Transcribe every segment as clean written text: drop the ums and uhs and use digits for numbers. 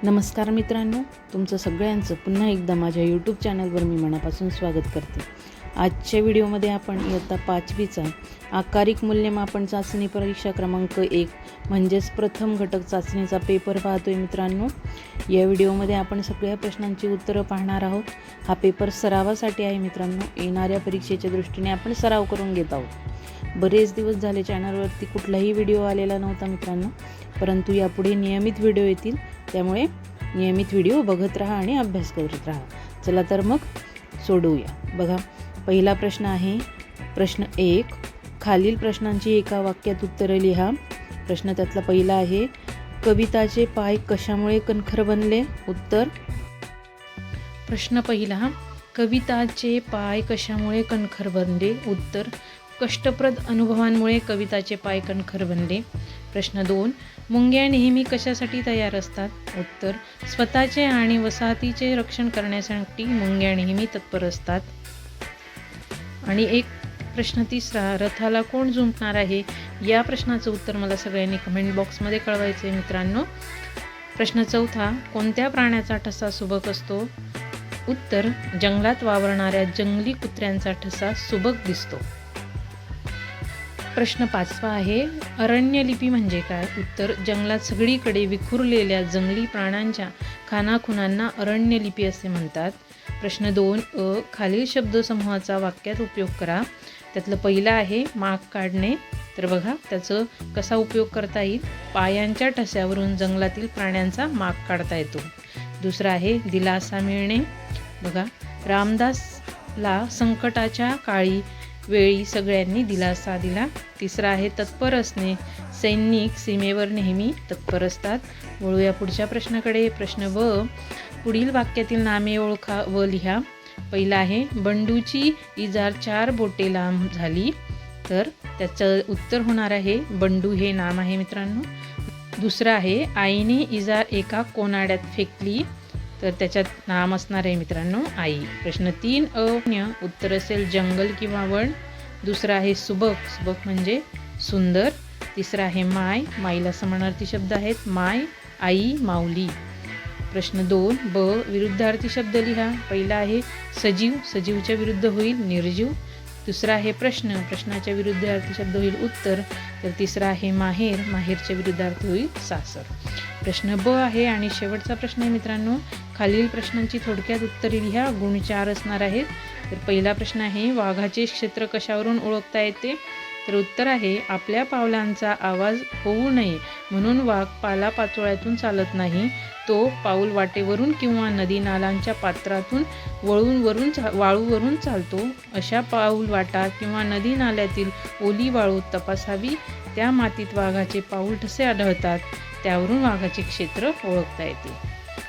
नमस्कार मित्रांनो, तुमचं सगळ्यांचं पुन्हा एकदा माझ्या यूट्यूब चॅनलवर मी मनापासून स्वागत करते। आजच्या व्हिडिओमध्ये आपण इयत्ता 5वीचा आकारिक मूल्यमापन चाचणी परीक्षा क्रमांक 1 म्हणजेच प्रथम घटक चाचणीचा पेपर पाहतोय मित्रांनो। या व्हिडिओमध्ये आपण सगळ्या प्रश्नांची उत्तरं पाहणार आहोत। हा पेपर सरावासाठी आहे मित्रांनो, येणाऱ्या परीक्षेच्या दृष्टीने आपण सराव करून घेत आहोत। बरेच दिवस झाले चॅनलवरती कुठलाही व्हिडिओ आलेला नव्हता मित्रांनो, परंतु यापुढे नियमित व्हिडिओ येतील, त्यामुळे नियमित व्हिडिओ बघत राहा आणि अभ्यास करत राहा। चला तर मग सोडवूया। बघा, पहिला प्रश्न आहे प्रश्न 1। खालील प्रश्नांची एका वाक्यात उत्तरे लिहा। प्रश्न त्यातला पहिला आहे, कविताचे पाय कशामुळे कणखर बनले? उत्तर। प्रश्न पहिला, कविताचे पाय कशामुळे कणखर बनले? उत्तर, कष्टप्रद अनुभवांमुळे कविताचे पाय कणखर बनले। प्रश्न 2, मुंग्या नेहमी कशासाठी तयार असतात? उत्तर, स्वतःचे आणि वसाहतीचे रक्षण करण्यासाठी मुंग्या नेहमी तत्पर असतात। आणि एक प्रश्न तिसरा, रथाला कोण जुंपणार आहे? या प्रश्नाचं उत्तर मला सगळ्यांनी कमेंट बॉक्समध्ये कळवायचं आहे मित्रांनो। प्रश्न चौथा, कोणत्या प्राण्याचा ठसा सुबक असतो? उत्तर, जंगलात वावरणाऱ्या जंगली कुत्र्यांचा ठसा सुबक दिसतो। प्रश्न 5वा आहे, अरण्यलिपी म्हणजे काय? उत्तर, जंगलात सगळीकडे विखुरलेल्या जंगली प्राण्यांच्या खानाखुणांना अरण्यलिपी असे म्हणतात। प्रश्न 2, खालील शब्दसमूहाचा वाक्यात उपयोग करा। त्यातलं पहिलं आहे माग काढणे। तर बघा, त्याचं कसा उपयोग करता येईल? पायांच्या ठस्यावरून जंगलातील प्राण्यांचा माग काढता येतो। दुसरं आहे दिलासा मिळणे। बघा, रामदासला संकटाच्या वेळी सगळ्यांनी दिलासा दिला। तिसरा आहे तत्पर असणे। सैनिक सीमेवर नेहमी तत्पर असतात। वळूया पुढच्या प्रश्नाकडे। प्रश्न व, पुढील वाक्यातील नामे ओळखा व लिहा। पहिला आहे, बंडूची इजार 4 बोटे लांब झाली। तर त्याचं उत्तर होणार आहे बंडू हे नाम आहे मित्रांनो। दुसरं आहे, आईने इजार एका कोनाड्यात फेकली। तर त्याच्यात नाम असणार आहे मित्रांनो आई। प्रश्न 3, उत्तर असेल जंगल किंवा वन। दुसरं आहे सुबक, सुबक म्हणजे सुंदर। तिसरं आहे माय, माईला समानार्थी शब्द आहेत माय, आई, माऊली। प्रश्न 2, ब, विरुद्धार्थी शब्द लिहा। पहिला आहे सजीव, सजीवच्या विरुद्ध होईल निर्जीव। दुसरा आहे प्रश्न, प्रश्नाच्या विरुद्धार्थी शब्द होईल उत्तर। तर तिसरा आहे माहेर, माहेरच्या विरुद्धार्थी होईल सासर। प्रश्न ब आहे आणि शेवटचा प्रश्न आहे मित्रांनो, खालील प्रश्नांची थोडक्यात उत्तरे लिहा। गुण 4 असणार आहेत। तर पहिला प्रश्न आहे, वाघाचे क्षेत्र कशावरून ओळखता येते? तर उत्तर आहे, आपल्या पावलांचा आवाज होऊ नये म्हणून वाघ पालापाचोळ्यातून चालत नाही, तो पाऊल वाटेवरून किंवा नदी नालांच्या पात्रातून वाळूवरून चालतो। अशा पाऊल वाटा किंवा नदी नाल्यातील ओली वाळू तपासावी, त्या मातीत वाघाचे पाऊल ठसे आढळतात, त्यावरून वाघाचे क्षेत्र ओळखता येते।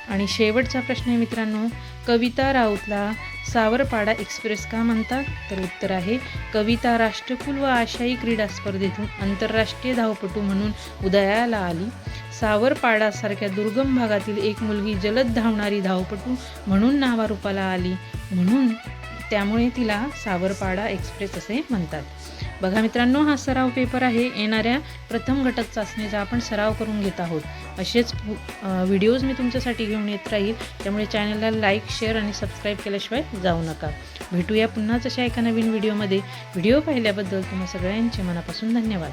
आणि शेवटचा प्रश्न आहे मित्रांनो, कविता राऊतला सावरपाडा एक्सप्रेस का म्हणतात? तर उत्तर आहे, कविता राष्ट्रकुल व आशियाई क्रीडा स्पर्धेतून आंतरराष्ट्रीय धावपटू म्हणून उदयाला आली। सावरपाडासारख्या दुर्गम भागातील एक मुलगी जलद धावणारी धावपटू म्हणून नावारूपाला आली, म्हणून त्यामुळे तिला सावरपाडा एक्सप्रेस असे म्हणतात। बघा मित्रांनो, हा सराव पेपर आहे। येणाऱ्या प्रथम घटक चाचणीचा आपण सराव करून घेत आहोत। असेच व्हिडिओज मी तुमच्यासाठी घेऊन येत राहील, त्यामुळे चॅनलला लाईक, शेअर आणि सबस्क्राईब केल्याशिवाय जाऊ नका। भेटूया पुन्हाच अशा एका नवीन व्हिडिओमध्ये। व्हिडिओ पाहिल्याबद्दल तुम्हा सगळ्यांचे मनापासून धन्यवाद।